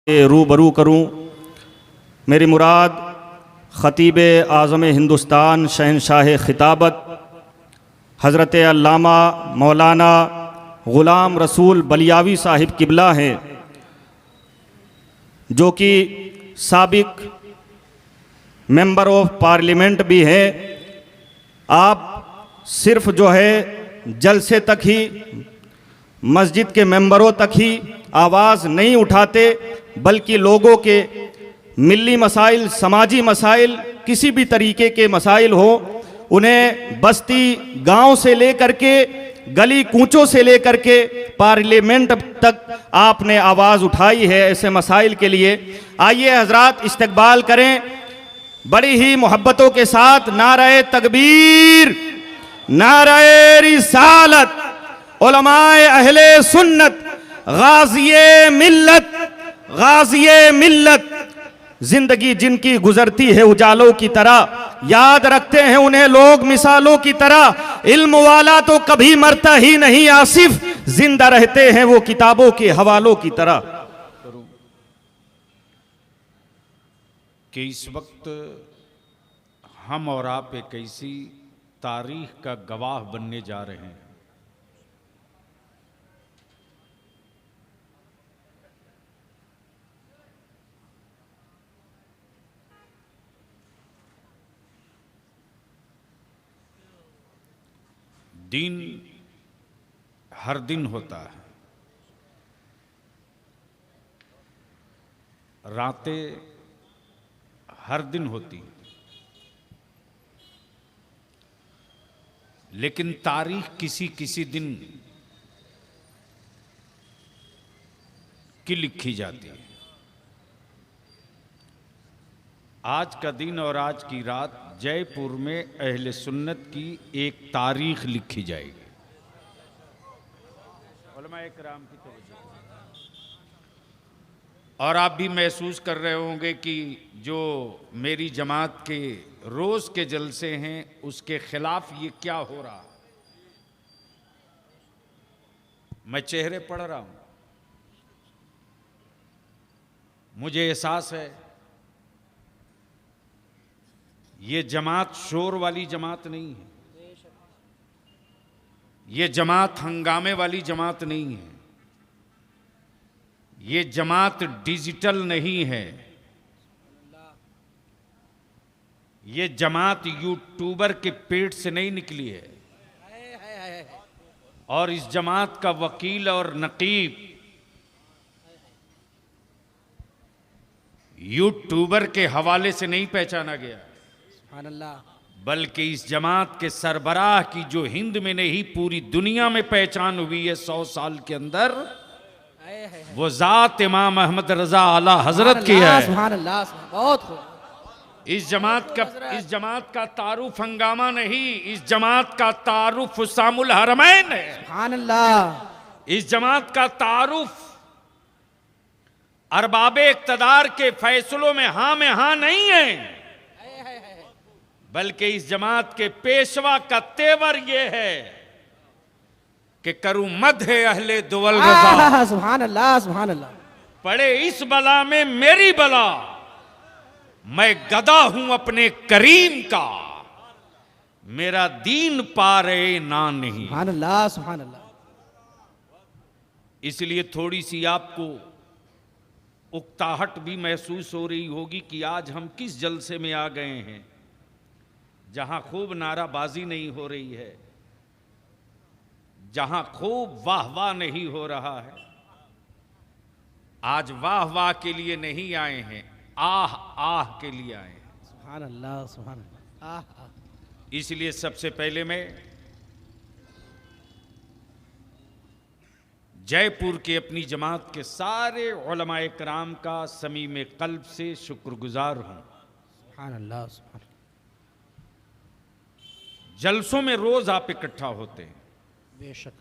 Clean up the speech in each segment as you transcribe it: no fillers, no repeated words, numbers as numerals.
रूबरू करूं। मेरी मुराद ख़तीब आज़म हिंदुस्तान शहनशाह ख़िताबत हज़रत अल्लामा मौलाना ग़ुलाम रसूल बलियावी साहिब किबला हैं, जो कि साबिक़ मेंबर ऑफ पार्लियामेंट भी हैं। आप सिर्फ जो है जलसे तक ही, मस्जिद के मेंबरों तक ही आवाज़ नहीं उठाते, बल्कि लोगों के मिली मसाइल, समाजी मसाइल, किसी भी तरीके के मसाइल हो, उन्हें बस्ती गांव से लेकर के गली कूचों से लेकर के पार्लियामेंट तक आपने आवाज़ उठाई है ऐसे मसाइल के लिए। आइए हजरात इस्तकबाल करें बड़ी ही मोहब्बतों के साथ। नारे तकबीर, नारे रिसालत, उलमाए अहले सुन्नत, गाज़िये मिल्लत, गाज़िये मिल्लत। जिंदगी जिनकी गुजरती है उजालों की तरह, याद रखते हैं उन्हें लोग मिसालों की तरह। इल्म वाला तो कभी मरता ही नहीं आसिफ, जिंदा रहते हैं वो किताबों के हवालों की तरह। कि इस वक्त हम और आप एक ऐसी तारीख का गवाह बनने जा रहे हैं दिन हर दिन होता है, रातें हर दिन होती, लेकिन तारीख किसी किसी दिन की लिखी जाती है। आज का दिन और आज की रात जयपुर में अहले सुन्नत की एक तारीख लिखी जाएगी। उलमाए किराम की तवज्जो, और आप भी महसूस कर रहे होंगे कि जो मेरी जमात के रोज के जलसे हैं उसके खिलाफ ये क्या हो रहा है। मैं चेहरे पढ़ रहा हूं, मुझे एहसास है ये जमात शोर वाली जमात नहीं है, ये जमात हंगामे वाली जमात नहीं है, ये जमात डिजिटल नहीं है, ये जमात यूट्यूबर के पेट से नहीं निकली है, और इस जमात का वकील और नकीब यूट्यूबर के हवाले से नहीं पहचाना गया, बल्कि इस जमात के सरबराह की जो हिंद में नहीं पूरी दुनिया में पहचान हुई है 100 साल के अंदर, वो जात इमाम अहमद रजा आला हजरत की है। इस जमात का तारुफ हंगामा नहीं, इस जमात का तारुफ हुसामुल हरमैन है। इस जमात का तारुफ अरबाबे इक्तदार के फैसलों में हाँ नहीं है, बल्कि इस जमात के पेशवा का तेवर यह है कि करूं मदहे अहले दुवल रज़ा। सुभान अल्लाह, सुभान अल्लाह। पड़े इस बला में मेरी बला, मैं गदा हूं अपने करीम का, मेरा दीन पारे ना नहीं। सुभान अल्लाह, सुभान अल्लाह। इसलिए थोड़ी सी आपको उकताहट भी महसूस हो रही होगी कि आज हम किस जलसे में आ गए हैं, जहां खूब नाराबाजी नहीं हो रही है, जहां खूब वाह वाह नहीं हो रहा है। आज वाह वाह के लिए नहीं आए हैं, आह आह के लिए आए हैं। सुभान अल्लाह, सुभान अल्लाह। आह आह। इसलिए सबसे पहले मैं जयपुर के अपनी जमात के सारे उलमाए किराम का समीम कल्ब से शुक्रगुजार हूं। सुभान अल्लाह, सुभान अल्लाह। जलसों में रोज आप इकट्ठा होते हैं, बेशक,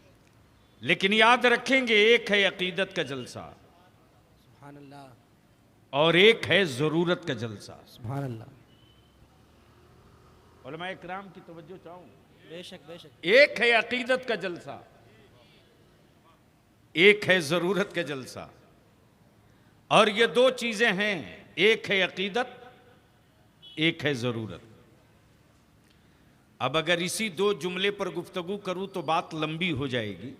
लेकिन याद रखेंगे एक है अकीदत का जलसा, सुभान अल्लाह, और एक है जरूरत का जलसा। सुभान अल्लाह। उलमाए किराम की तवज्जो चाहूं। बेशक बेशक। एक है अकीदत का जलसा, एक है जरूरत का जलसा। और ये दो चीजें हैं, एक है अकीदत, एक है जरूरत। अब अगर इसी दो जुमले पर गुफ्तगू करूं तो बात लंबी हो जाएगी।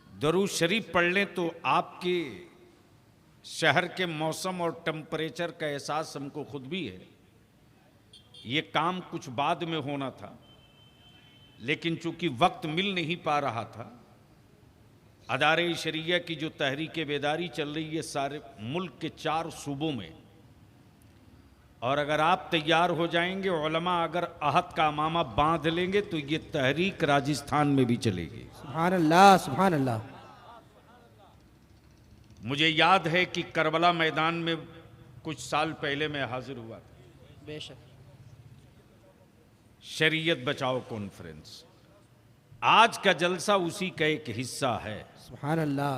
दरूद शरीफ पढ़ लें तो आपके शहर के मौसम और टेम्परेचर का एहसास हमको खुद भी है। ये काम कुछ बाद में होना था, लेकिन चूंकि वक्त मिल नहीं पा रहा था, अदारे शरिया की जो तहरीक बेदारी चल रही है सारे मुल्क के 4 सूबों में, और अगर आप तैयार हो जाएंगे, उलमा अगर अहद का अमामा बांध लेंगे तो ये तहरीक राजस्थान में भी चलेगी। सुभान अल्लाह, सुभान अल्लाह। मुझे याद है कि करबला मैदान में कुछ साल पहले मैं हाजिर हुआ था, बेशक। शरीयत बचाओ कॉन्फ्रेंस। आज का जलसा उसी का एक हिस्सा है। सुभान अल्लाह।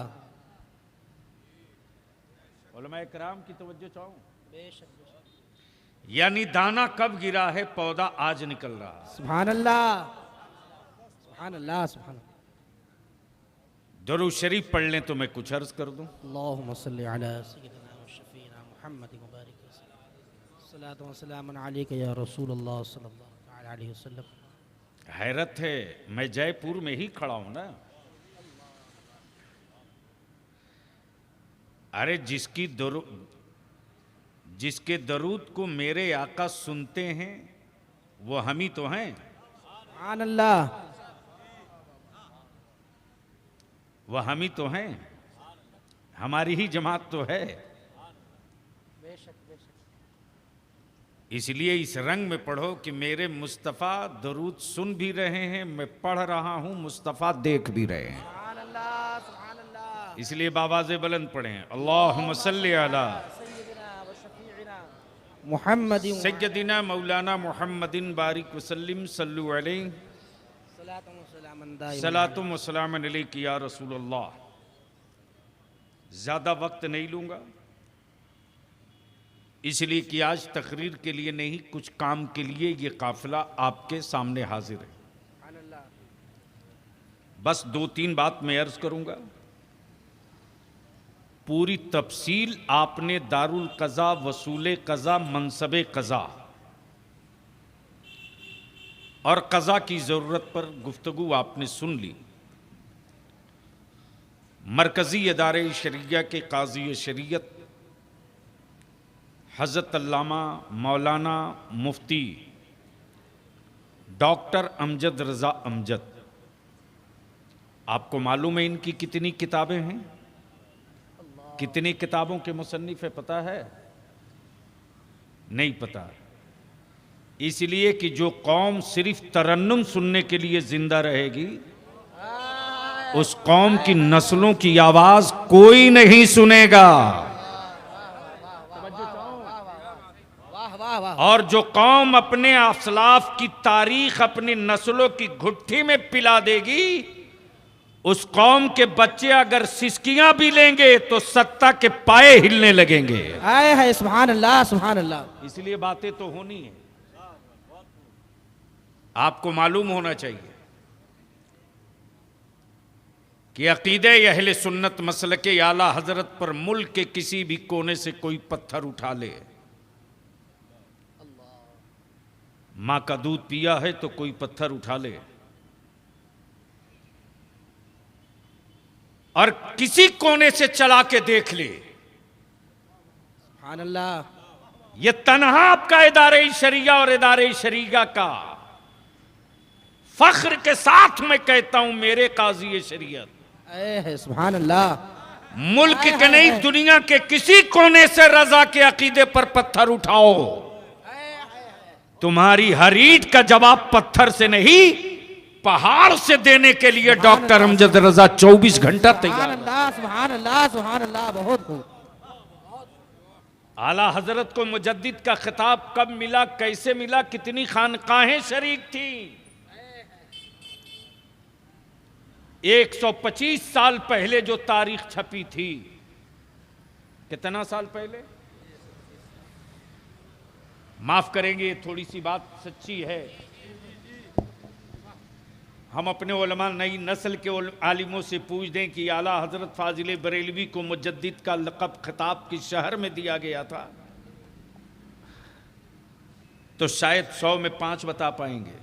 उलमा कराम की तवज्जो चाहूं। बेशक। यानी दाना कब गिरा है, पौधा आज निकल रहा है। सुभान अल्लाह, सुभान अल्लाह, सुभान अल्लाह। दरूद शरीफ पढ़ लें तो मैं कुछ अर्ज कर दूं। अल्लाहुम्मा सल्ली अला सय्यिदिना व शफीना मुहम्मद व बारिक वसल्लम। सलातो व सलामुन अलैका या रसूल अल्लाह सल्लल्लाहु अलैहि वसल्लम। हैरत है, मैं जयपुर में ही खड़ा हूं ना। अरे जिसके दरूद को मेरे आका सुनते हैं वो हम ही तो हैं। सुभान अल्लाह। वह हम ही तो हैं, हमारी ही जमात तो है। बेशक, बेशक। इसलिए इस रंग में पढ़ो कि मेरे मुस्तफ़ा दरूद सुन भी रहे हैं, मैं पढ़ रहा हूं, मुस्तफ़ा देख भी रहे हैं। सुभान अल्लाह, सुभान अल्लाह। इसलिए बाबाज़े बुलंद पढ़ें, अल्लाहुम्मा सल्ली अला मुहम्मद सय्यदिना मौलाना मुहम्मदिन बारिक वसल्लिम सल्लु अलैहि सलातुम व सलामन अलैका या रसूल अल्लाह। ज़्यादा वक्त नहीं लूँगा, इसलिए कि आज तकरीर के लिए नहीं, कुछ काम के लिए ये काफिला आपके सामने हाजिर है। बस 2-3 बात मैं अर्ज करूँगा। पूरी तफसील आपने दारुल कज़ा, वसूले कज़ा, मनसबे कज़ा और कज़ा की ज़रूरत पर गुफ्तगू आपने सुन ली। मरकज़ी अदारे शरिया के काज़ी शरीयत हज़रत अल्लामा मौलाना मुफ्ती डॉक्टर अमजद रज़ा अमजद, आपको मालूम है इनकी कितनी किताबें हैं? कितनी किताबों के मुसन्निफ है पता है? नहीं पता। इसलिए कि जो कौम सिर्फ तरन्नुम सुनने के लिए जिंदा रहेगी, उस कौम की नस्लों की आवाज कोई नहीं सुनेगा। वाह वाह वाह। और जो कौम अपने असलाफ की तारीख अपनी नस्लों की घुट्टी में पिला देगी, उस कौम के बच्चे अगर सिसकियां भी लेंगे तो सत्ता के पाए हिलने लगेंगे। आए है सुभान अल्लाह, सुभान अल्लाह। इसलिए बातें तो होनी है, आपको मालूम होना चाहिए कि अकीदे अहले सुन्नत मसलके आला हजरत पर मुल्क के किसी भी कोने से कोई पत्थर उठा ले, मां का दूध पिया है तो कोई पत्थर उठा ले, और किसी कोने से चला के देख ले, सुभान अल्लाह। ये तन्हा आपका इदारे शरिया और इदारे शरीगा का फख्र के साथ मैं कहता हूं, मेरे काजी शरीयत है सुभान अल्लाह। मुल्क के नहीं दुनिया के किसी कोने से रजा के अकीदे पर पत्थर उठाओ, तुम्हारी हर ईंट का जवाब पत्थर से नहीं पहाड़ से देने के लिए डॉक्टर अमजद रजा 24 घंटा तैयार। सुभान अल्लाह, सुभान अल्लाह। बहुत खूब। आला हजरत को मुजद्दिद का खिताब कब मिला, कैसे मिला, कितनी खानकाहें शरीक थी? 125 साल पहले जो तारीख छपी थी, कितना साल पहले? माफ करेंगे, थोड़ी सी बात सच्ची है। हम अपने उलमा नई नस्ल के आलिमों से पूछ दें कि आला हजरत फाजिल बरेलवी को मुजद्दिद का लक़ब खिताब किस शहर में दिया गया था, तो शायद 100 में 5 बता पाएंगे।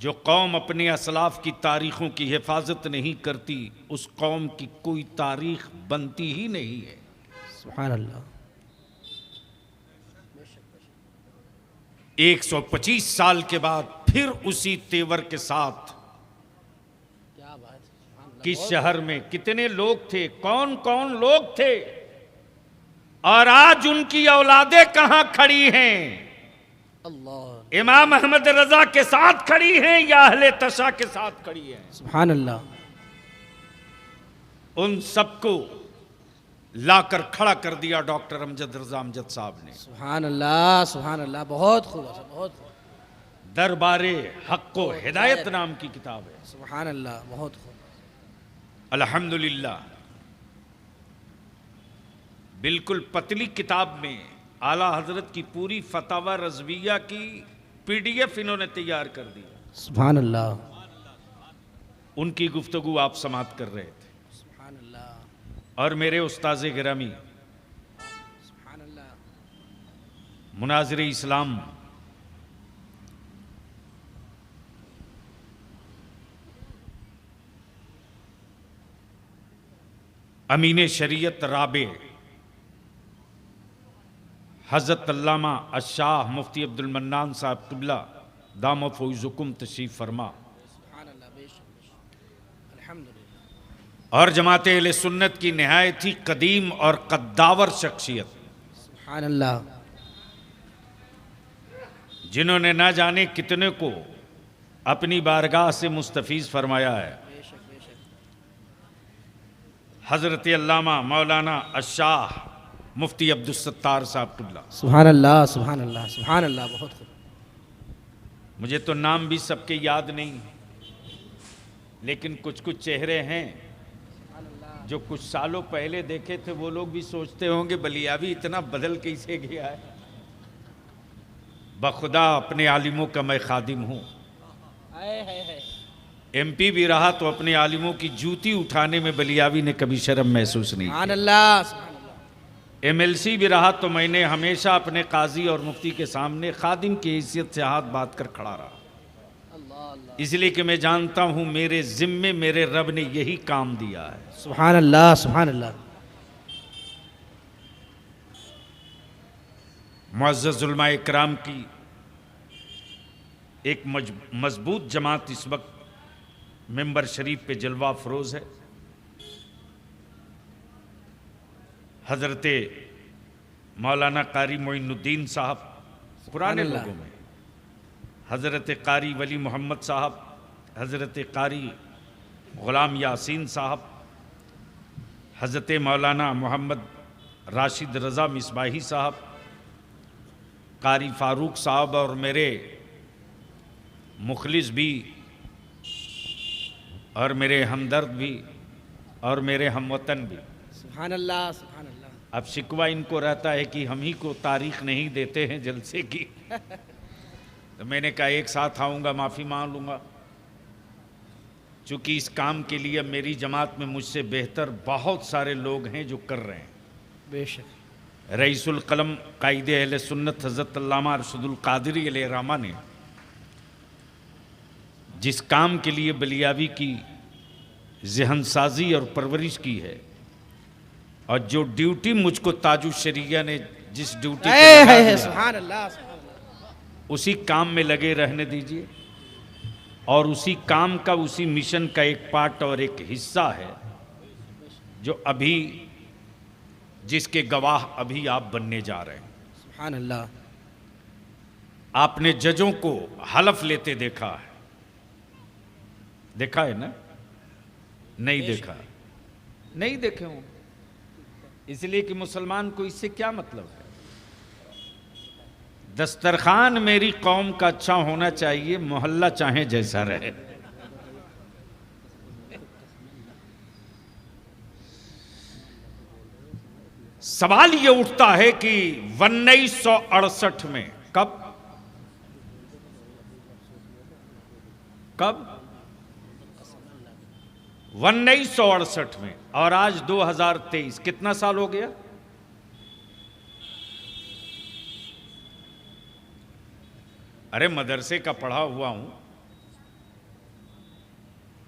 जो कौम अपने असलाफ की तारीखों की हिफाजत नहीं करती, उस कौम की कोई तारीख बनती ही नहीं है। सुभान अल्लाह। 125 साल के बाद फिर उसी तेवर के साथ क्या बात है। किस शहर में कितने लोग थे, कौन कौन लोग थे, और आज उनकी औलादें कहां खड़ी हैं। अल्लाह। इमाम अहमद रजा के साथ खड़ी हैं या अहले तशा के साथ खड़ी हैं। सुभान अल्लाह। उन सबको लाकर खड़ा कर दिया डॉक्टर अमजद रजा अमजद साहब ने। सुभान अल्लाह, सुभान अल्लाह। बहुत खूब, बहुत खूब। दरबारे हक को हिदायत नाम की किताब है। सुभान अल्लाह, बहुत खूब। अल्हम्दुलिल्लाह। बिल्कुल पतली किताब में आला हजरत की पूरी फतावा रज़विया की PDF इन्होंने तैयार कर दी। सुभान अल्लाह। उनकी गुफ्तगू आप समाप्त कर रहे थे। सुभान अल्लाह, और मेरे उस्ताज़े गिरामी सुभान अल्लाह। मुनाज़िर इस्लाम अमीन शरीयत राबे हज़रत अल्लामा अशाह मुफ्ती अब्दुल मन्नान साहब क़िबला दाम फ़ौज़ुकुम तशरीफ़ फरमा, सुभान अल्लाह। बेशक अल्हम्दुलिल्लाह। और जमात अहले सुन्नत की नहायत ही कदीम और कद्दावर शख्सियत, सुभान अल्लाह। जिन्होंने न जाने कितने को अपनी बारगाह से मुस्तफ़ीज़ फरमाया है। बेशक बेशक। हज़रत अल्लामा मौलाना अशाह मुफ्ती अब्दुल सत्तार साहब क़िबला। सुभान अल्लाह, सुभान अल्लाह, सुभान अल्लाह। बहुत खूब। मुझे तो नाम भी सबके याद नहीं, लेकिन कुछ कुछ चेहरे हैं जो कुछ सालों पहले देखे थे। वो लोग भी सोचते होंगे बलियावी इतना बदल कैसे गया है। बखुदा अपने आलिमों का मैं खादिम हूँ। MP भी रहा तो अपने आलिमों की जूती उठाने में बलियावी ने कभी शर्म महसूस नहीं सुभान की। अल्लाह, सुभान अल्लाह। MLC भी रहा तो मैंने हमेशा अपने काजी और मुफ्ती के सामने खादिम की हैसियत से हाथ बांध कर खड़ा रहा, इसलिए कि मैं जानता हूं मेरे जिम्मे मेरे रब ने यही काम दिया है। सुभान अल्लाह, सुभान अल्लाह। मुअज़्ज़ज़ उलमा इकराम की एक मजबूत जमात इस वक्त मिंबर शरीफ पे जलवा फरोज है। हज़रत मौलाना कारी मोइनुद्दीन साहब पुराने लोगों में, हज़रत कारी वली मोहम्मद साहब, हज़रत कारी ग़ुलाम यासीन साहब, हज़रत मौलाना मोहम्मद राशिद रज़ा मिसबाही साहब, कारी फ़ारूक साहब, और मेरे मुखलिस भी और मेरे हमदर्द भी और मेरे हमवतन भी। सुभान अल्लाह, सुभान अल्लाह। अब शिकवा इनको रहता है कि हम ही को तारीख नहीं देते हैं जलसे की। तो मैंने कहा एक साथ आऊँगा, माफ़ी मांग लूँगा, चूँकि इस काम के लिए मेरी जमात में मुझसे बेहतर बहुत सारे लोग हैं जो कर रहे हैं। बेशक। रईसुल कलम कायदे अहले सुन्नत हज़रत अल्लामा अरशदुल क़ादिरी अलैहिर्रहमा ने जिस काम के लिए बलियावी की ज़हन साजी और परवरिश की है, और जो ड्यूटी मुझको ताजु शरिया ने जिस ड्यूटी पे लगा दिया, सुभान अल्लाह, सुभान अल्लाह। उसी काम में लगे रहने दीजिए, और उसी काम का, उसी मिशन का एक पार्ट और एक हिस्सा है जो अभी जिसके गवाह अभी आप बनने जा रहे हैं। सुभान अल्लाह। आपने जजों को हलफ लेते देखा है, देखा है ना? नहीं देखा, नहीं देखे हों, इसलिए कि मुसलमान को इससे क्या मतलब है। दस्तरखान मेरी कौम का अच्छा होना चाहिए, मोहल्ला चाहे जैसा रहे। सवाल ये उठता है कि 1968 में, कब कब? 1968 में। और आज 2023, कितना साल हो गया? अरे मदरसे का पढ़ा हुआ हूं,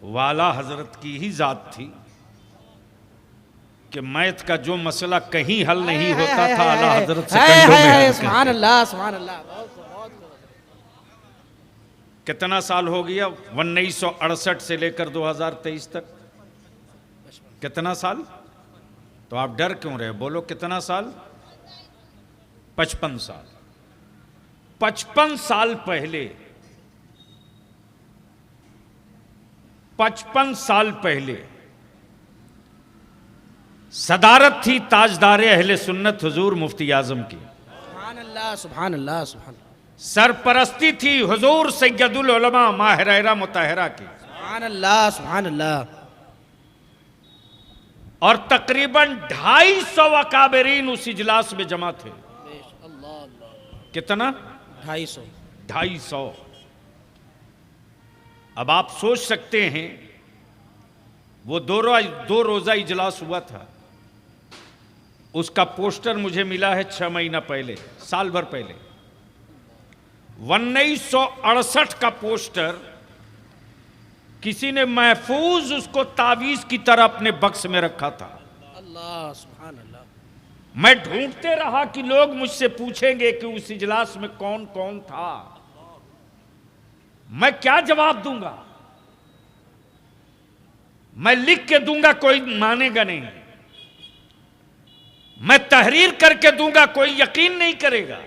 वाला हजरत की ही जात थी कि मैथ का जो मसला कहीं हल नहीं होता था, आला हजरत से कंधों में हल सुभान अल्लाह, सुभान अल्लाह। कितना साल हो गया? 1968 से लेकर 2023 तक कितना साल? तो आप डर क्यों रहे? बोलो कितना साल? 55 साल। 55 साल पहले, 55 साल पहले सदारत थी ताजदारे अहले सुन्नत हुजूर मुफ्ती आजम की। सुभान अल्लाह, सुभान अल्लाह, सुभान अल्लाह। सरपरस्ती थी हुजूर सैयदुल उलमा माहिरा मुताहिरा की। सुभान अल्लाह, सुभान अल्लाह। और तकरीबन 250 अकाबरीन उस इजलास में जमा थे। कितना? 250। 250। अब आप सोच सकते हैं, वो दो रोजा इजलास हुआ था, उसका पोस्टर मुझे मिला है 6 महीना पहले, साल भर पहले। 1968 का पोस्टर किसी ने महफूज उसको तावीज की तरह अपने बक्स में रखा था। अल्लाह, सुभान अल्लाह। मैं ढूंढते रहा कि लोग मुझसे पूछेंगे कि उस इजलास में कौन कौन था, मैं क्या जवाब दूंगा? मैं लिख के दूंगा, कोई मानेगा नहीं। मैं तहरीर करके दूंगा, कोई यकीन नहीं करेगा।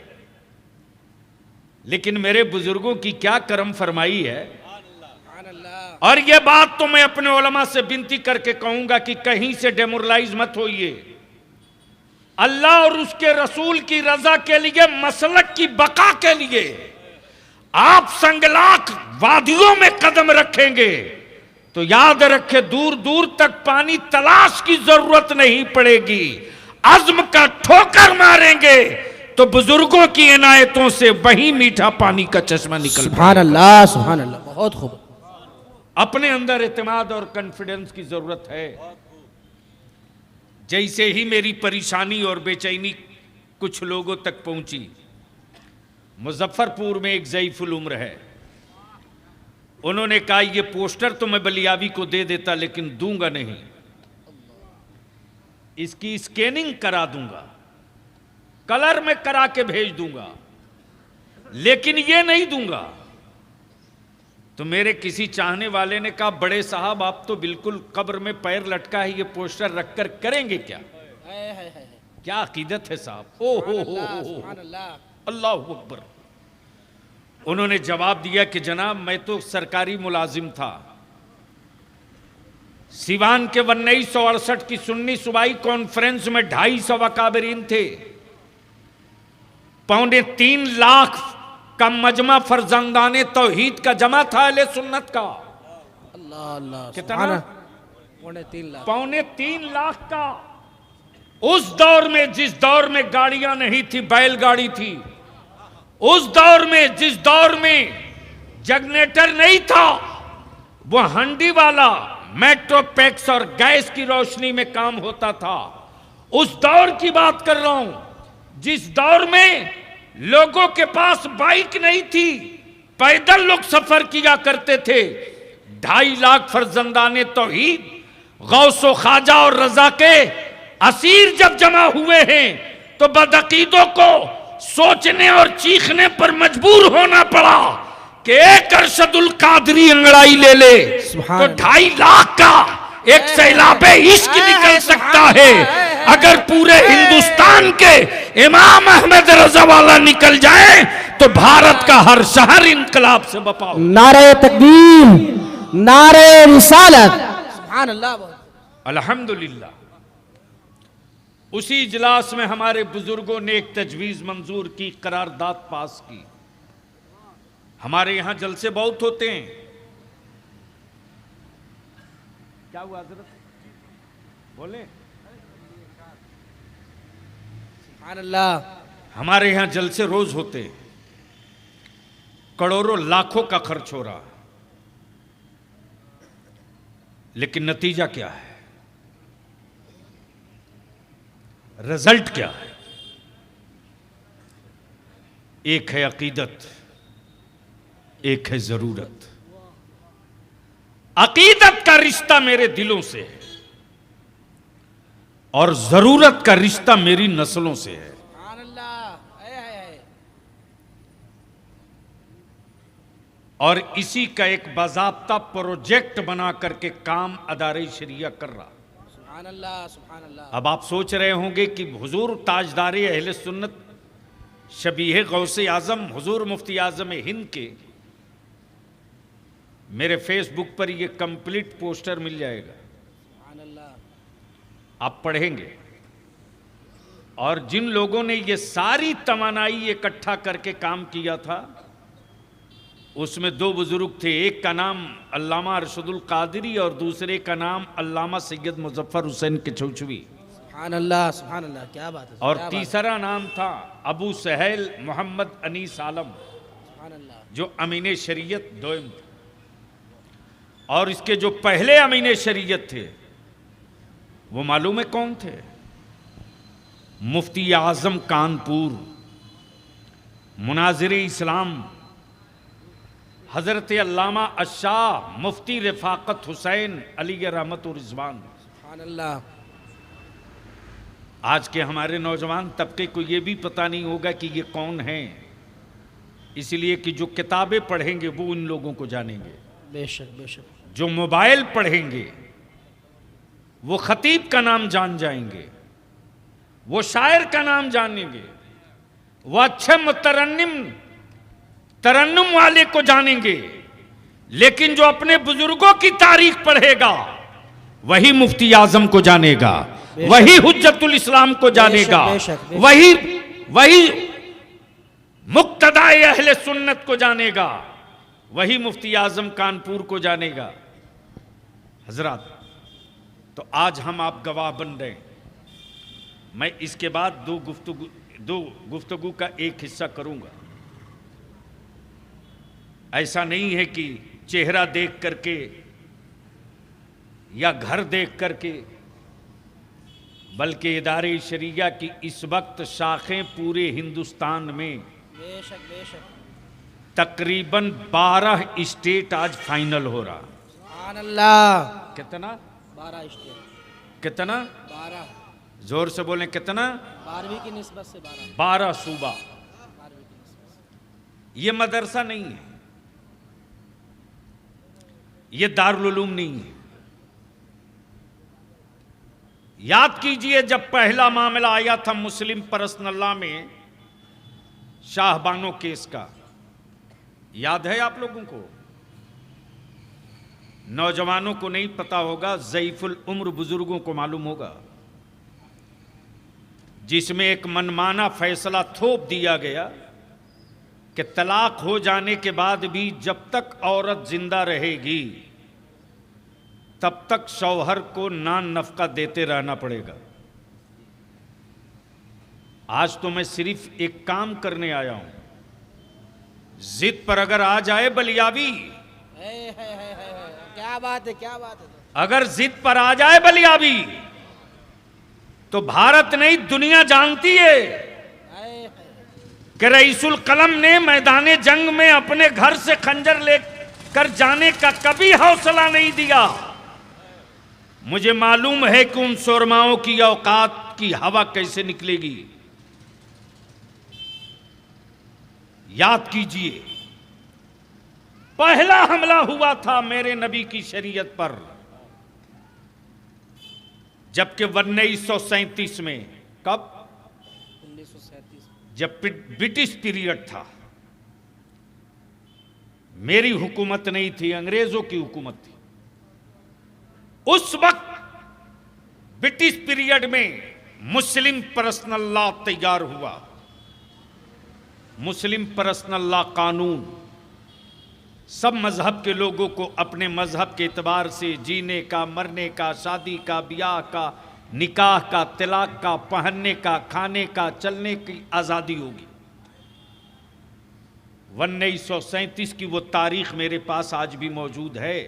लेकिन मेरे बुजुर्गों की क्या करम फरमाई है। और यह बात तो मैं अपने उलमा से विनती करके कहूंगा कि कहीं से डेमोरलाइज मत होइए। अल्लाह और उसके रसूल की रजा के लिए, मसलक की बका के लिए आप संगलाख वादियों में कदम रखेंगे तो याद रखे, दूर दूर तक पानी तलाश की जरूरत नहीं पड़ेगी। अज़्म का ठोकर मारेंगे तो बुजुर्गों की इनायतों से वही मीठा पानी का चश्मा निकल। सुभान अल्लाह, सुभान अल्लाह। बहुत खूब। अपने अंदर इत्मीनान और कॉन्फिडेंस की जरूरत है। जैसे ही मेरी परेशानी और बेचैनी कुछ लोगों तक पहुंची, मुजफ्फरपुर में एक ज़ईफुल उम्र है, उन्होंने कहा ये पोस्टर तो मैं बलियावी को दे देता लेकिन दूंगा नहीं, इसकी स्कैनिंग करा दूंगा, कलर में करा के भेज दूंगा, लेकिन ये नहीं दूंगा। तो मेरे किसी चाहने वाले ने कहा, बड़े साहब आप तो बिल्कुल कब्र में पैर लटका है, ये पोस्टर रखकर करेंगे क्या? क्या अकीदत है साहब? ओ हो अल्लाह अकबर। उन्होंने जवाब दिया कि जनाब मैं तो सरकारी मुलाजिम था, सिवान के 1968 की सुन्नी सूबाई कॉन्फ्रेंस में 250 अकाबरीन थे, 3.25 लाख का मजमा फरजंदाने तौहीद का जमा था अहले सुन्नत का। अल्लाह अल्लाह। कितना? 3.25 लाख। 3.25 लाख का। उस दौर में, जिस दौर में गाड़ियां नहीं थी, बैलगाड़ी थी, उस दौर में जिस दौर में जनरेटर नहीं था, वो हंडी वाला मेट्रोपैक्स और गैस की रोशनी में काम होता था। उस दौर की बात कर रहा हूं, जिस दौर में लोगों के पास बाइक नहीं थी, पैदल लोग सफर किया करते थे। 2.5 लाख फरजंदाने तौहीद, गौसो ख्वाजा और रजा के असीर जब जमा हुए हैं तो बदअकीदों को सोचने और चीखने पर मजबूर होना पड़ा कि एक अरशदुल कादरी अंगड़ाई ले ले तो 2.5 लाख का एक सैलाबे इश्क निकल सकता है। अगर पूरे हिंदुस्तान के इमाम अहमद रजा वाला निकल जाए तो भारत का हर शहर इनकलाब से बपा हो। नारे तकबीर, नारे रिसालत। सुभान अल्लाह। अल्हम्दुलिल्लाह। उसी इजलास में हमारे बुजुर्गों ने एक तजवीज मंजूर की, करारदाद पास की। हमारे यहां जलसे बहुत होते हैं। क्या हुआ हजरत? बोले। सुभान अल्लाह। हमारे यहां जलसे रोज होते, करोड़ों लाखों का खर्च हो रहा। लेकिन नतीजा क्या है, रिजल्ट क्या है? एक है अकीदत, एक है जरूरत। अकीदत का रिश्ता मेरे दिलों से है और जरूरत का रिश्ता मेरी नस्लों से है। और इसी का एक बाज़ाब्ता प्रोजेक्ट बना करके काम अदारे शरिया कर रहा। सुभान अल्लाह, सुभान अल्लाह। अब आप सोच रहे होंगे कि हुजूर ताजदारे अहले सुन्नत शबीह गौसे आजम हुजूर मुफ्ती आजम हिंद के मेरे फेसबुक पर ये कंप्लीट पोस्टर मिल जाएगा, आप पढ़ेंगे। और जिन लोगों ने ये सारी तवानाई इकट्ठा करके काम किया था, उसमें दो बुजुर्ग थे, एक का नाम अल्लामा अरशदुल कादरी और दूसरे का नाम अल्लामा सैयद मुजफ्फर हुसैन किचौचवी। सुभान अल्लाह, सुभान अल्लाह, क्या बात है। और तीसरा नाम था अबू सहल मोहम्मद अनीस आलम, जो अमीन शरीयत दोयम थे। और इसके जो पहले अमीन शरीयत थे वो मालूम है कौन थे? मुफ्ती आजम कानपुर, मुनाजिर इस्लाम हजरत अल्लामा अशाह मुफ्ती रफाकत हुसैन अली रहमत और रिजवान। सुभान अल्लाह। आज के हमारे नौजवान तबके को ये भी पता नहीं होगा कि ये कौन है, इसलिए कि जो किताबें पढ़ेंगे वो इन लोगों को जानेंगे। बेशक बेशक। जो मोबाइल पढ़ेंगे वो खतीब का नाम जान जाएंगे, वो शायर का नाम जानेंगे, वो अच्छे तरन्नुम वाले को जानेंगे। लेकिन जो अपने बुजुर्गों की तारीख पढ़ेगा वही मुफ्ती आजम को जानेगा, वही हुज्जतुल इस्लाम को जानेगा, वही मुक्तदाए अहले सुन्नत को जानेगा, वही मुफ्ती आजम कानपुर को जानेगा। हजरात, तो आज हम आप गवाह बन रहे हैं। मैं इसके बाद दो गुफ्तगू का एक हिस्सा करूंगा। ऐसा नहीं है कि चेहरा देख करके या घर देख करके, बल्कि इदारे शरिया की इस वक्त शाखें पूरे हिंदुस्तान में बेशक बेशक तकरीबन 12 स्टेट आज फाइनल हो रहा। सुभान अल्लाह। कितना? 12 स्टेट। कितना? 12। जोर से बोलें, कितना? 12वीं की निस्बत से 12। 12 सूबा। 12वीं की निस्बत से। ये मदरसा नहीं है, ये दारुल उलूम नहीं है। याद कीजिए, जब पहला मामला आया था मुस्लिम पर्सनल लॉ में शाहबानो केस का, याद है आप लोगों को? नौजवानों को नहीं पता होगा, ज़ईफुल उम्र बुजुर्गों को मालूम होगा, जिसमें एक मनमाना फैसला थोप दिया गया कि तलाक हो जाने के बाद भी जब तक औरत जिंदा रहेगी तब तक शौहर को नान नफका देते रहना पड़ेगा। आज तो मैं सिर्फ एक काम करने आया हूं, जिद पर अगर आ जाए बलियावी, क्या बात है, क्या बात है। अगर जिद पर आ जाए बलियावी तो भारत नहीं दुनिया जानती है कि रईसुल कलम ने मैदाने जंग में अपने घर से खंजर लेकर जाने का कभी हौसला नहीं दिया। मुझे मालूम है कि उन शोरमाओं की औकात की हवा कैसे निकलेगी। याद कीजिए, पहला हमला हुआ था मेरे नबी की शरीयत पर जबकि 1937 में। कब? 1937। जब ब्रिटिश पीरियड था, मेरी हुकूमत नहीं थी, अंग्रेजों की हुकूमत थी। उस वक्त ब्रिटिश पीरियड में मुस्लिम पर्सनल लॉ तैयार हुआ। मुस्लिम पर्सनल लॉ कानून सब मजहब के लोगों को अपने मजहब के एतबार से जीने का, मरने का, शादी का, ब्याह का, निकाह का, तलाक का, पहनने का, खाने का, चलने की आज़ादी होगी। 1937 की वो तारीख मेरे पास आज भी मौजूद है।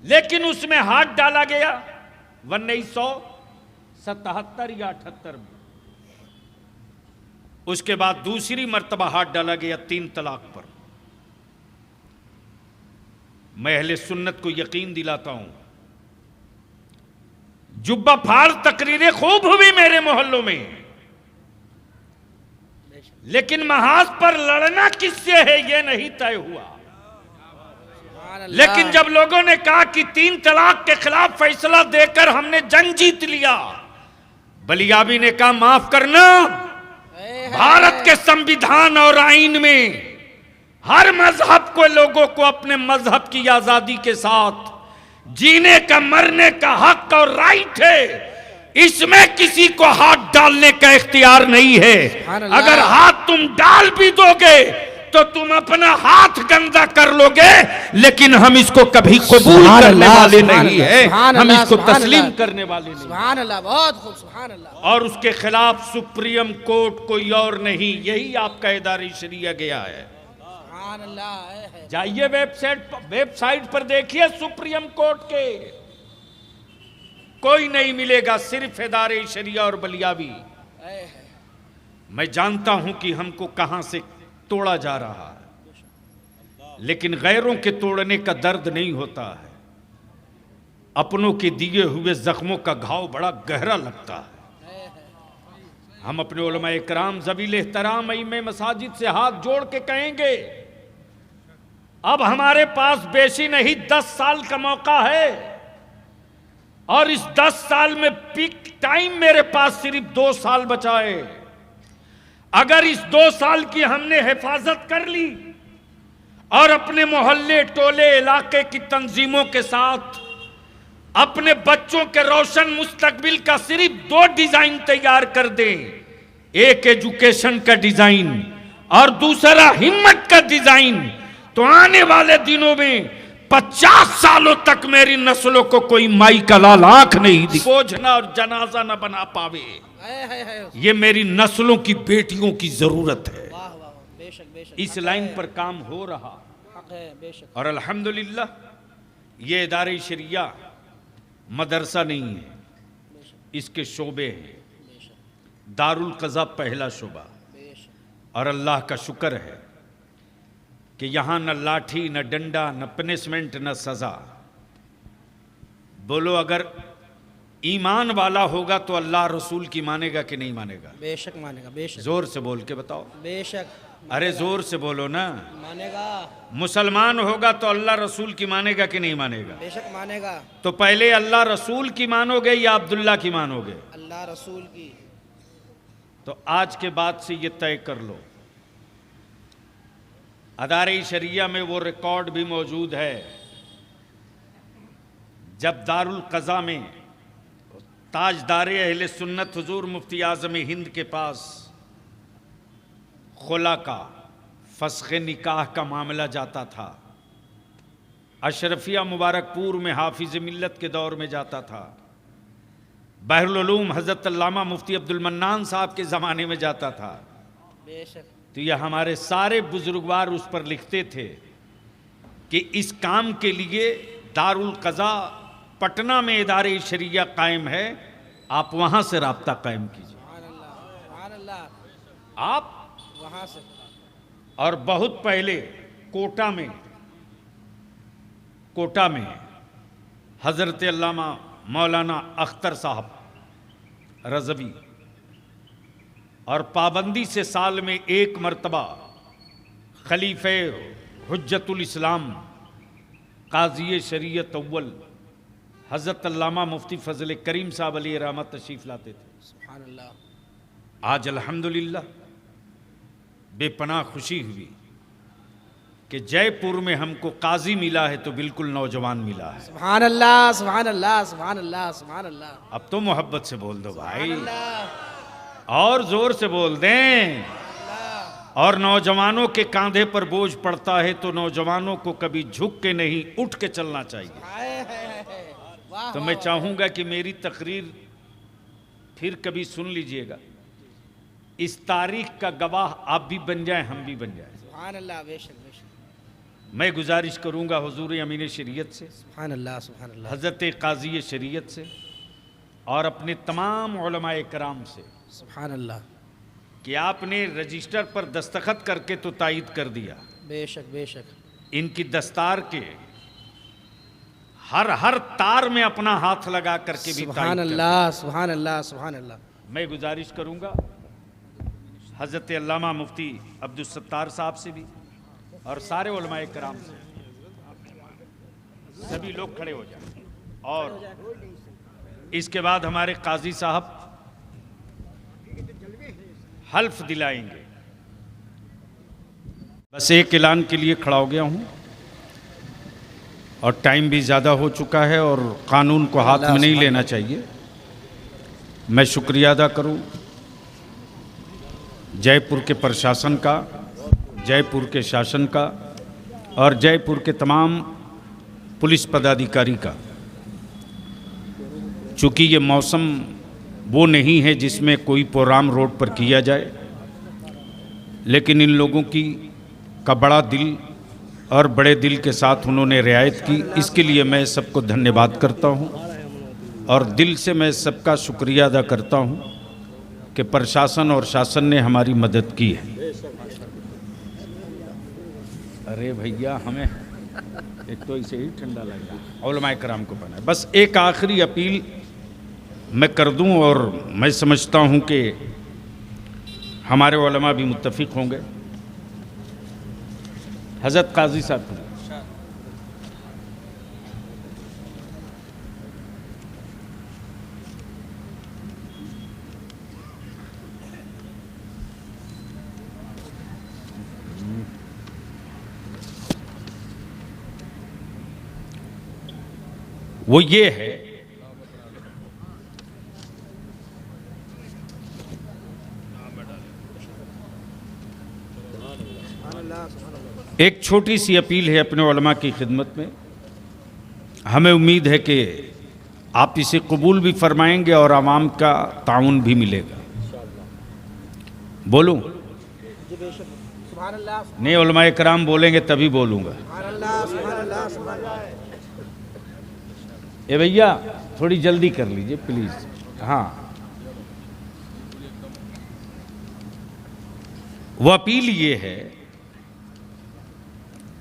लेकिन उसमें हाथ डाला गया 1977 या 78 में। उसके बाद दूसरी मर्तबा हाथ डाला गया 3 तलाक पर। मैं अहले सुन्नत को यकीन दिलाता हूं, जुब्बा फाड़ तकरीरें खूब हुई मेरे मोहल्लों में, लेकिन महाज पर लड़ना किससे है यह नहीं तय हुआ। लेकिन जब लोगों ने कहा कि 3 तलाक के खिलाफ फैसला देकर हमने जंग जीत लिया, बलियाबी ने कहा माफ करना, भारत के संविधान और आईन में हर मजहब को लोगों को अपने मजहब की आजादी के साथ जीने का मरने का हक और राइट है, इसमें किसी को हाथ डालने का इख्तियार नहीं है। अगर हाथ तुम डाल भी दोगे तो तुम अपना हाथ गंदा कर लोगे, लेकिन हम इसको कभी कबूल करने वाले नहीं है, हम इसको तस्लीम करने वाले नहीं। सुभान अल्लाह, बहुत खूब, सुभान अल्लाह। और उसके खिलाफ सुप्रीम कोर्ट कोई और नहीं, यही आपका इदारे शरिया गया है। सुभान अल्लाह। जाइए वेबसाइट पर देखिए, सुप्रीम कोर्ट के कोई नहीं मिलेगा, सिर्फ इदारे शरिया और बलियाबी। मैं जानता हूं कि हमको कहां से तोड़ा जा रहा है, लेकिन गैरों के तोड़ने का दर्द नहीं होता है, अपनों के दिए हुए जख्मों का घाव बड़ा गहरा लगता है। हम अपने उलमा इकराम ज़बील एहतराम इमाम मसाजिद से हाथ जोड़ के कहेंगे, अब हमारे पास बेशी नहीं 10 साल का मौका है, और इस 10 साल में पीक टाइम मेरे पास सिर्फ 2 साल बचा है। अगर इस 2 साल की हमने हिफाजत कर ली और अपने मोहल्ले टोले इलाके की तंजीमों के साथ अपने बच्चों के रोशन मुस्तकबिल का सिर्फ 2 डिजाइन तैयार कर दें, एक एजुकेशन का डिजाइन और दूसरा हिम्मत का डिजाइन, तो आने वाले दिनों में 50 सालों तक मेरी नस्लों को कोई माई का लाल आंख नहीं बोझना और जनाजा न बना पावे। ये मेरी नस्लों की बेटियों की जरूरत है। बेशक बेशक, इस लाइन पर काम हो रहा है, बेशक। और अल्हम्दुलिल्लाह ये इदारे शरिया मदरसा नहीं है, इसके शोबे हैं। दारुल क़ज़ा पहला शोबा, और अल्लाह का शुक्र है कि यहाँ न लाठी न डंडा न पनिशमेंट न सज़ा। बोलो अगर ईमान वाला होगा तो अल्लाह रसूल की मानेगा कि नहीं मानेगा? बेशक मानेगा, बेशक। जोर से बोल के बताओ। बेशक। अरे जोर से बोलो ना। मानेगा। मुसलमान होगा तो अल्लाह रसूल की मानेगा कि नहीं मानेगा? बेशक मानेगा। तो पहले अल्लाह रसूल की मानोगे या अब्दुल्ला की मानोगे? अल्लाह रसूल की। तो आज के बाद से ये तय कर लो। अदारे शरिया में वो रिकॉर्ड भी मौजूद है, जब दारुल क़ज़ा में ताजदारे अहले सुन्नत हुजूर मुफ्ती आज़म हिंद के पास खुला का फस्ख़ निकाह का मामला जाता था, अशरफिया मुबारकपुर में हाफिज़ मिल्लत के दौर में जाता था, बहरुल उलूम हज़रत अल्लामा मुफ्ती अब्दुल मन्नान साहब के ज़माने में जाता था, बेशक। तो यह हमारे सारे बुजुर्गवार उस पर लिखते थे कि इस काम के लिए दारुल क़ज़ा पटना में इदारे शरिया कायम है, आप वहाँ से राब्ता कायम कीजिए। आप वहाँ से। और बहुत पहले कोटा में हज़रत अल्लामा मौलाना अख्तर साहब रज़वी, और पाबंदी से साल में 1 मरतबा खलीफे हुज्जतुल इस्लाम काज़ी शरीयत अव्वल हज़रत अल्लामा मुफ्ती फ़ज़ल करीम साहब अली रहमत तशरीफ़ लाते थे। सुभान अल्लाह। आज अल्हम्दुलिल्लाह बेपनाह खुशी हुई कि जयपुर में हमको काजी मिला है तो बिल्कुल नौजवान मिला है। सुभान अल्लाह, सुभान अल्लाह, सुभान अल्लाह, सुभान अल्लाह। अब तो मोहब्बत से बोल दो भाई, और जोर से बोल दें। और नौजवानों के कांधे पर बोझ पड़ता है तो नौजवानों को कभी झुक के नहीं, उठ के चलना चाहिए। तो मैं चाहूंगा कि मेरी तकरीर फिर कभी सुन लीजिएगा, इस तारीख का गवाह आप भी बन जाएं, हम भी बन जाएं। सुभान अल्लाह, बेशक बेशक। मैं गुजारिश करूंगा हुजूर अमीन शरीयत से, सुभान अल्लाह, सुभान अल्लाह, हज़रत काज़ी शरीयत से और अपने तमाम उलमाए कराम से सुभान अल्लाह। कि आपने रजिस्टर पर दस्तखत करके तो तायद कर दिया, बेशक बेशक। इनकी दस्तार के हर तार में अपना हाथ लगा करके भी सुभान तायद कर अल्लाह, सुभान अल्लाह, सुभान अल्लाह। दिया। मैं गुजारिश करूंगा हज़रत अल्लामा मुफ्ती अब्दुल सत्तार साहब से भी और सारे उलमाए कराम से, सभी लोग खड़े हो जाए और इसके बाद हमारे काजी साहब हल्फ दिलाएंगे। बस एक ऐलान के लिए खड़ा हो गया हूं और टाइम भी ज़्यादा हो चुका है और कानून को हाथ में नहीं लेना चाहिए। मैं शुक्रिया अदा करूं जयपुर के प्रशासन का, जयपुर के शासन का और जयपुर के तमाम पुलिस पदाधिकारी का। चूँकि ये मौसम वो नहीं है जिसमें कोई प्रोग्राम रोड पर किया जाए, लेकिन इन लोगों का बड़ा दिल और बड़े दिल के साथ उन्होंने रियायत की, इसके लिए मैं सबको धन्यवाद करता हूँ और दिल से मैं सबका शुक्रिया अदा करता हूँ कि प्रशासन और शासन ने हमारी मदद की है। अरे भैया हमें एक तो इसे ही ठंडा लग रहा, उलमाए कराम को पता है। बस एक आखिरी अपील मैं कर दूं और मैं समझता हूं कि हमारे उलमा भी मुत्तफिक होंगे। हज़रत काजी साहब, वो ये है एक छोटी सी अपील है अपने उलमा की खिदमत में। हमें उम्मीद है कि आप इसे कबूल भी फरमाएंगे और आवाम का ताउन भी मिलेगा। बोलूं? नहीं, उलमाए कराम बोलेंगे तभी बोलूंगा। ए भैया थोड़ी जल्दी कर लीजिए प्लीज। हाँ, वो अपील ये है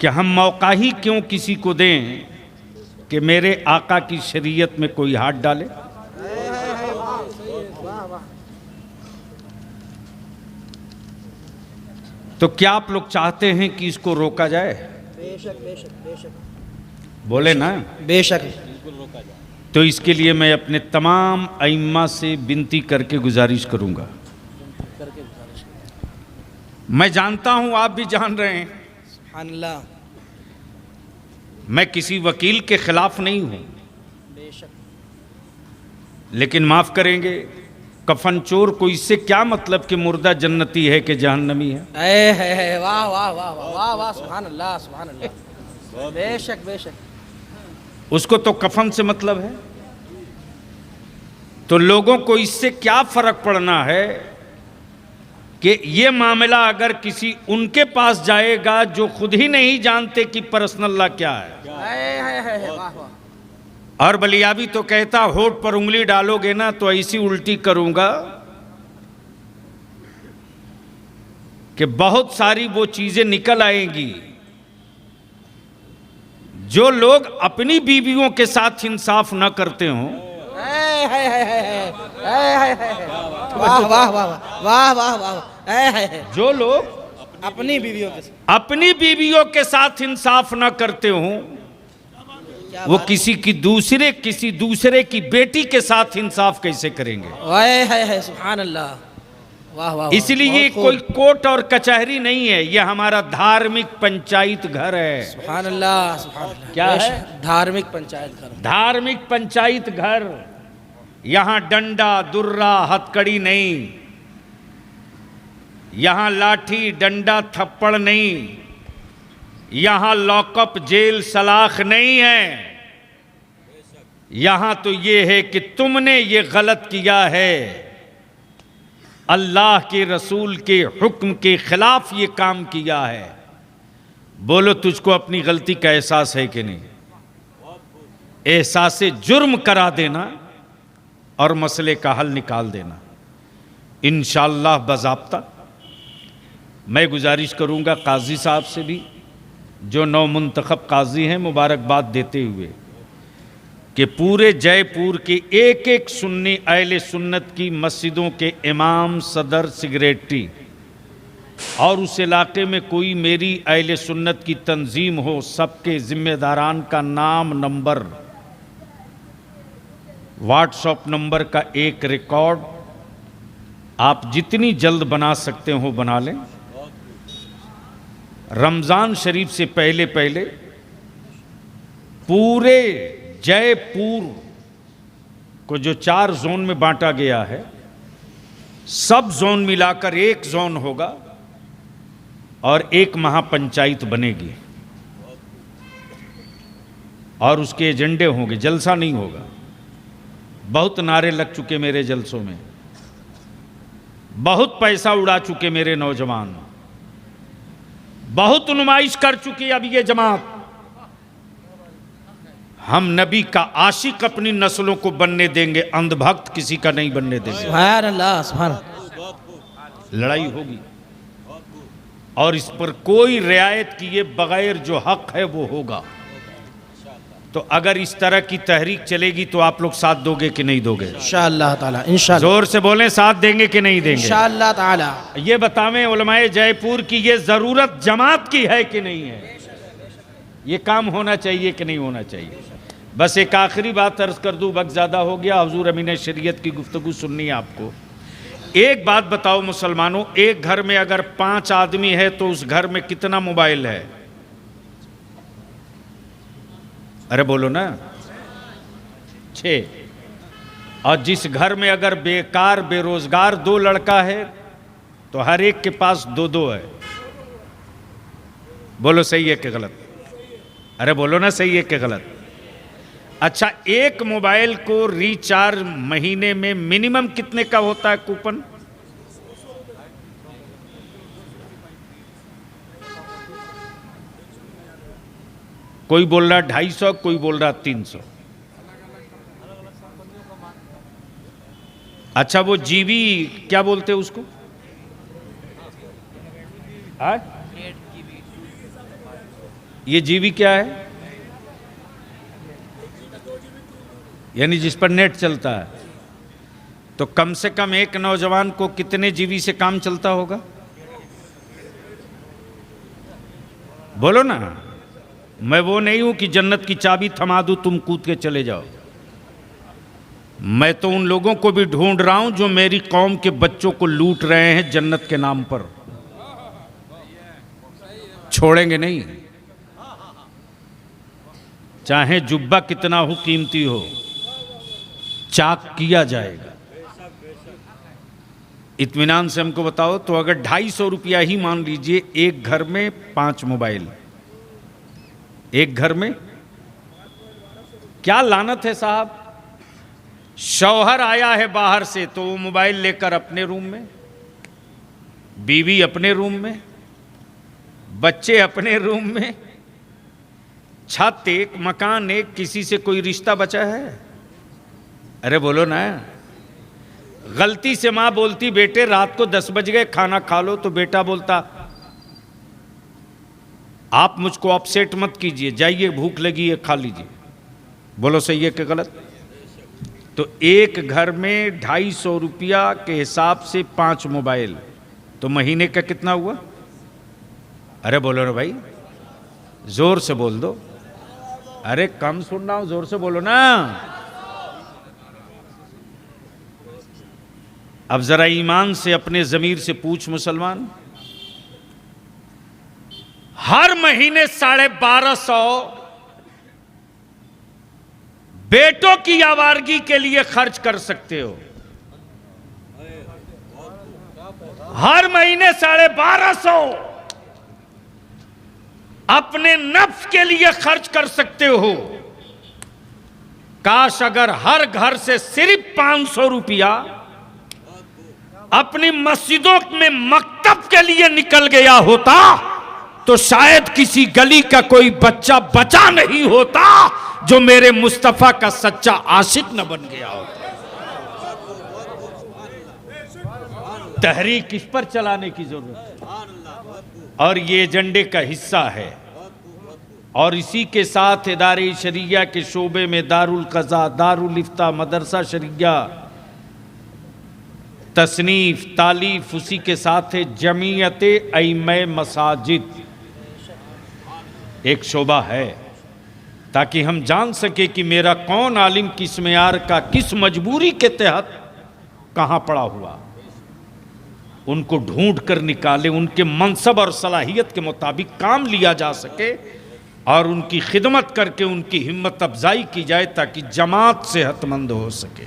कि हम मौका ही क्यों किसी को दें कि मेरे आका की शरीयत में कोई हाथ डाले। तो क्या आप लोग चाहते हैं कि इसको रोका जाए? बेशक बेशक बेशक। बोले ना? बेशक। तो इसके लिए मैं अपने तमाम अइम्मा से विनती करके गुजारिश करूंगा। मैं जानता हूं, आप भी जान रहे हैं, सुभान अल्लाह, मैं किसी वकील के खिलाफ नहीं हूं, बेशक, लेकिन माफ करेंगे, कफन चोर को इससे क्या मतलब कि मुर्दा जन्नती है कि जहन्नमी है। वाह वाह वाह वाह वाह, सुभान अल्लाह, सुभान अल्लाह, बेशक बेशक। उसको तो कफन से मतलब है। तो लोगों को इससे क्या फर्क पड़ना है कि ये मामला अगर किसी उनके पास जाएगा जो खुद ही नहीं जानते कि पर्सनल लॉ क्या है। वाह वाह। और बलियाबी तो कहता, होठ पर उंगली डालोगे ना तो ऐसी उल्टी करूंगा कि बहुत सारी वो चीजें निकल आएंगी। जो लोग अपनी बीवियों के साथ इंसाफ न करते हों, वाह वाह वाह वाह वाह वाह, जो लोग अपनी बीवियों के साथ इंसाफ न करते हों, वो किसी दूसरे की बेटी के साथ इंसाफ कैसे करेंगे? सुभान अल्लाह, वाह वाह। इसलिए कोई कोर्ट और कचहरी नहीं है, ये हमारा धार्मिक पंचायत घर है। सुभान अल्लाह, सुभान अल्लाह। क्या है? धार्मिक पंचायत घर। धार्मिक पंचायत घर। यहां डंडा दुर्रा हथकड़ी नहीं, यहां लाठी डंडा थप्पड़ नहीं, यहां लॉकअप जेल सलाख नहीं है। यहां तो ये है कि तुमने ये गलत किया है, अल्लाह के रसूल के हुक्म के खिलाफ ये काम किया है, बोलो तुझको अपनी गलती का एहसास है कि नहीं? एहसास जुर्म करा देना और मसले का हल निकाल देना। इंशाअल्लाह बज़ाब्ता मैं गुजारिश करूंगा काजी साहब से भी, जो नौ मुंतखब काजी हैं, मुबारकबाद देते हुए कि पूरे जयपुर के एक एक सुन्नी अहले सुन्नत की मस्जिदों के इमाम, सदर, सेक्रेटरी और उस इलाके में कोई मेरी अहले सुन्नत की तंजीम हो, सबके जिम्मेदारान का नाम, नंबर, व्हाट्सएप नंबर का एक रिकॉर्ड आप जितनी जल्द बना सकते हो बना लें। रमज़ान शरीफ से पहले पहले पूरे जयपुर को जो 4 जोन में बांटा गया है, सब जोन मिलाकर एक जोन होगा और एक महापंचायत बनेगी और उसके एजेंडे होंगे। जलसा नहीं होगा। बहुत नारे लग चुके मेरे जलसों में, बहुत पैसा उड़ा चुके मेरे नौजवान, बहुत नुमाइश कर चुकी अब ये जमात। हम नबी का आशिक अपनी नस्लों को बनने देंगे, अंधभक्त किसी का नहीं बनने देंगे। सुभान अल्लाह, सुभान अल्लाह। लड़ाई होगी और इस पर कोई रियायत किए बगैर जो हक है वो होगा। तो अगर इस तरह की तहरीक चलेगी तो आप लोग साथ दोगे कि नहीं दोगे? इंशाअल्लाह ताला, इंशाअल्लाह। जोर से बोलें, साथ देंगे कि नहीं देंगे? इंशाअल्लाह ताला। ये बतावें उलमाए जयपुर की ये जरूरत जमात की है कि नहीं है? ये काम होना चाहिए कि नहीं होना चाहिए? बस एक आखिरी बात अर्ज कर दूं, वक्त ज़्यादा हो गया। हुजूर अमीन शरीयत की गुफ्तगू सुननी है आपको। एक बात बताओ मुसलमानों, एक घर में अगर 5 आदमी है तो उस घर में कितना मोबाइल है? अरे बोलो ना, 6। और जिस घर में अगर बेकार बेरोजगार 2 लड़का है तो हर एक के पास 2-2 है। बोलो सही है कि गलत? अरे बोलो ना, सही है कि गलत? अच्छा, एक मोबाइल को रिचार्ज महीने में मिनिमम कितने का होता है कूपन? कोई बोल रहा 250, कोई बोल रहा 300। अच्छा, वो जीबी क्या बोलते हैं उसको? ये जीबी क्या है? यानी जिस पर नेट चलता है। तो कम से कम एक नौजवान को कितने जीबी से काम चलता होगा? बोलो ना। मैं वो नहीं हूं कि जन्नत की चाबी थमा दूं तुम कूद के चले जाओ। मैं तो उन लोगों को भी ढूंढ रहा हूं जो मेरी कौम के बच्चों को लूट रहे हैं जन्नत के नाम पर। छोड़ेंगे नहीं, चाहे जुब्बा कितना हो कीमती हो, चाक किया जाएगा। इत्मीनान से हमको बताओ, तो अगर 250 रुपया ही मान लीजिए, एक घर में 5 मोबाइल, एक घर में, क्या लानत है साहब। शौहर आया है बाहर से तो वो मोबाइल लेकर अपने रूम में, बीवी अपने रूम में, बच्चे अपने रूम में, छत एक, मकान एक, किसी से कोई रिश्ता बचा है? अरे बोलो ना। गलती से माँ बोलती बेटे रात को 10 बज गए खाना खा लो, तो बेटा बोलता आप मुझको अपसेट मत कीजिए, जाइए भूख लगी है खा लीजिए। बोलो सही है कि गलत? तो एक घर में 250 रुपया के हिसाब से 5 मोबाइल, तो महीने का कितना हुआ? अरे बोलो ना भाई, जोर से बोल दो। अरे कम सुन रहा हूं, जोर से बोलो ना। अब जरा ईमान से अपने जमीर से पूछ मुसलमान, हर महीने 1250 बेटों की आवारगी के लिए खर्च कर सकते हो। हर महीने 1250 अपने नफ्स के लिए खर्च कर सकते हो। काश अगर हर घर से सिर्फ 500 रुपया अपनी मस्जिदों में मकतब के लिए निकल गया होता तो शायद किसी गली का कोई बच्चा बचा नहीं होता जो मेरे मुस्तफा का सच्चा आशिक न बन गया होता। तहरीक इस पर चलाने की जरूरत है और ये एजेंडे का हिस्सा है। और इसी के साथ इदारे शरिया के शोबे में दारुल कज़ा, दारुल इफ्ता, मदरसा शरिया, तसनीफ, तालीफ, उसी के साथ है जमीयत अइम्मे मसाजिद एक शोबा है, ताकि हम जान सके कि मेरा कौन आलिम किस मेयार का, किस मजबूरी के तहत कहाँ पड़ा हुआ। उनको ढूंढ कर निकाले, उनके मनसब और सलाहियत के मुताबिक काम लिया जा सके और उनकी खिदमत करके उनकी हिम्मत अफजाई की जाए ताकि जमात सेहतमंद हो सके।